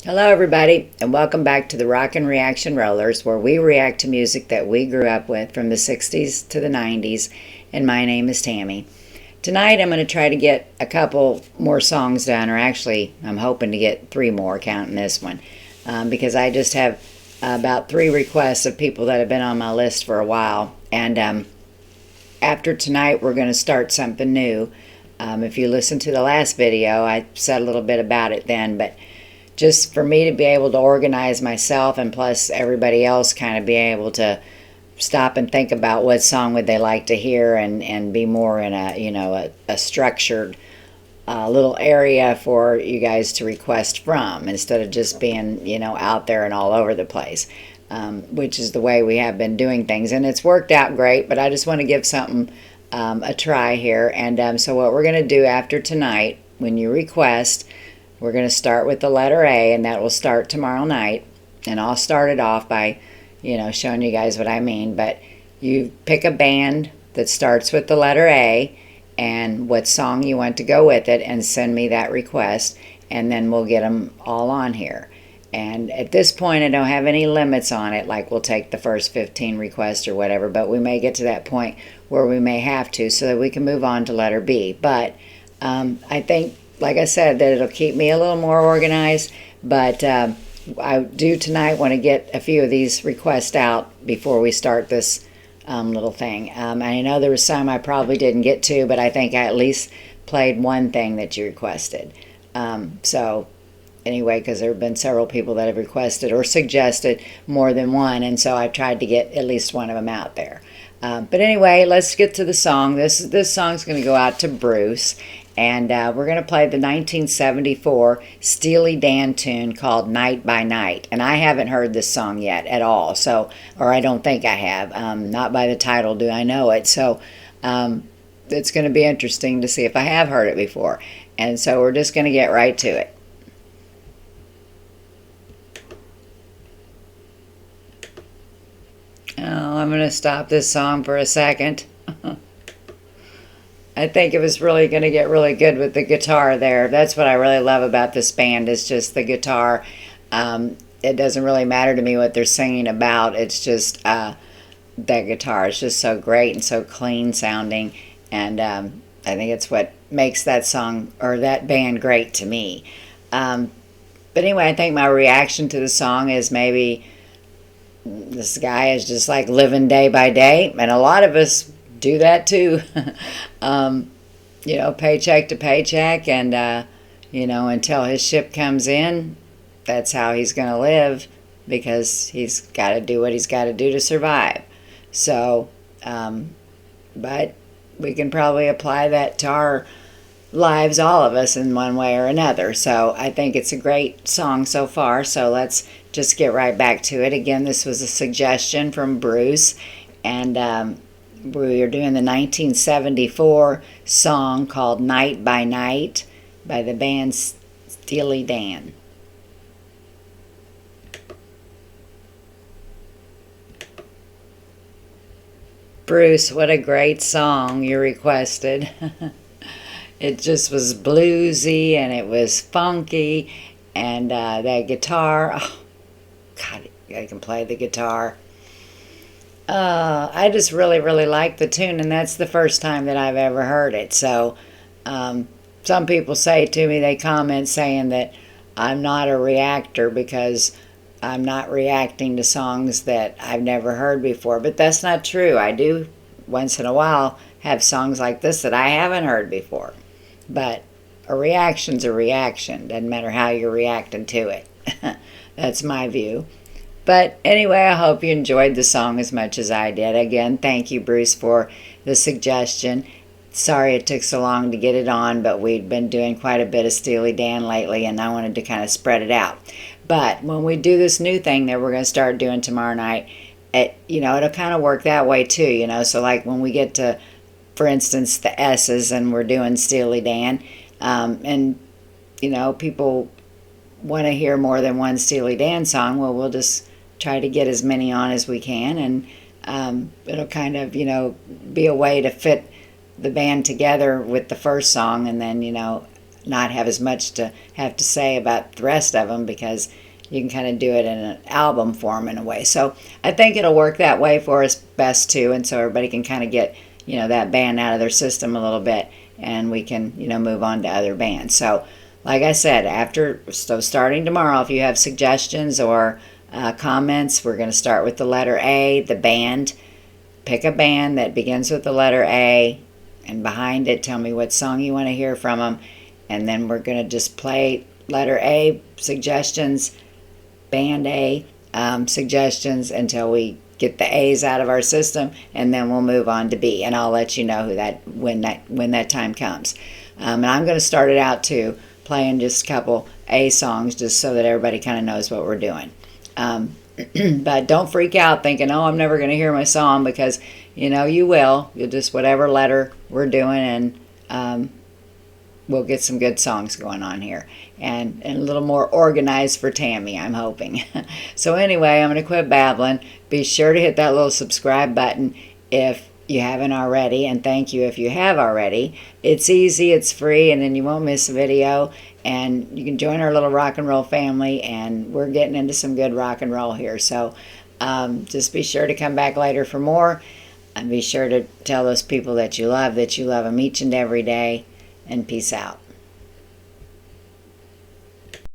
Hello, everybody, and welcome back to the Rockin' Reaction Rollers, where we react to music that we grew up with from the 60s to the 90s. And my name is Tammy. Tonight, I'm going to try to get a couple more songs done, or actually, I'm hoping to get three more, counting this one, because I just have about three requests of people that have been on my list for a while. And after tonight, we're going to start something new. If you listen to the last video, I said a little bit about it then, but just for me to be able to organize myself, and plus everybody else kind of be able to stop and think about what song would they like to hear, and be more in a structured little area for you guys to request from, instead of just being out there and all over the place, which is the way we have been doing things, and it's worked out great. But I just want to give something a try here. And so what we're going to do after tonight, when you request, we're going to start with the letter A, and that will start tomorrow night. And I'll start it off by, showing you guys what I mean. But you pick a band that starts with the letter A and what song you want to go with it, and send me that request, and then we'll get them all on here. And at this point, I don't have any limits on it, like we'll take the first 15 requests or whatever, but we may get to that point where we may have to, so that we can move on to letter B. But I think, like I said, that it'll keep me a little more organized. But I do tonight want to get a few of these requests out before we start this little thing. I know there was some I probably didn't get to, but I think I at least played one thing that you requested. So anyway, because there have been several people that have requested or suggested more than one, and so I've tried to get at least one of them out there. But anyway, let's get to the song. This song's going to go out to Bruce, and we're going to play the 1974 Steely Dan tune called Night by Night. And I haven't heard this song yet at all, or I don't think I have. Not by the title do I know it. So it's going to be interesting to see if I have heard it before. And so we're just going to get right to it. Oh, I'm going to stop this song for a second. I think it was really going to get really good with the guitar there. That's what I really love about this band, is just the guitar. It doesn't really matter to me what they're singing about. It's just that guitar is just so great and so clean sounding. And I think it's what makes that song, or that band, great to me. But anyway, I think my reaction to the song is maybe this guy is just like living day by day, and a lot of us do that too. Paycheck to paycheck, and until his ship comes in, that's how he's going to live, because he's got to do what he's got to do to survive. So but we can probably apply that to our lives, all of us, in one way or another. So I think it's a great song so far. So let's just get right back to it. Again, this was a suggestion from Bruce, and we are doing the 1974 song called Night by Night by the band Steely Dan. Bruce, what a great song you requested. It just was bluesy, and it was funky, and that guitar, oh God, I can play the guitar. I just really, really like the tune, and that's the first time that I've ever heard it. So some people say to me, they comment saying that I'm not a reactor because I'm not reacting to songs that I've never heard before. But that's not true. I do, once in a while, have songs like this that I haven't heard before. But a reaction's a reaction. Doesn't matter how you're reacting to it. That's my view. But anyway, I hope you enjoyed the song as much as I did. Again, thank you, Bruce, for the suggestion. Sorry it took so long to get it on, but we'd been doing quite a bit of Steely Dan lately, and I wanted to kind of spread it out. But when we do this new thing that we're going to start doing tomorrow night, it'll kind of work that way too, So like when we get to, for instance, the S's, and we're doing Steely Dan, and people want to hear more than one Steely Dan song, well, we'll just try to get as many on as we can, and it'll kind of, be a way to fit the band together with the first song, and then, not have as much to have to say about the rest of them, because you can kind of do it in an album form in a way. So I think it'll work that way for us best too, and so everybody can kind of get, that band out of their system a little bit, and we can, move on to other bands. So like I said, starting tomorrow, if you have suggestions or comments, we're going to start with the letter A, the band. Pick a band that begins with the letter A, and behind it tell me what song you want to hear from them, and then we're going to just play letter A suggestions, band A suggestions, until we get the A's out of our system, and then we'll move on to B, and I'll let you know when that time comes. And I'm going to start it out too, playing just a couple A songs, just so that everybody kind of knows what we're doing. But don't freak out thinking, oh, I'm never going to hear my song, because you will. You'll just, whatever letter we're doing, and we'll get some good songs going on here, and a little more organized for Tammy, I'm hoping. So anyway, I'm going to quit babbling. Be sure to hit that little subscribe button if you haven't already, and thank you if you have already. It's easy, it's free, and then you won't miss a video, and you can join our little rock and roll family, and we're getting into some good rock and roll here. So just be sure to come back later for more, and be sure to tell those people that you love them each and every day, and peace out.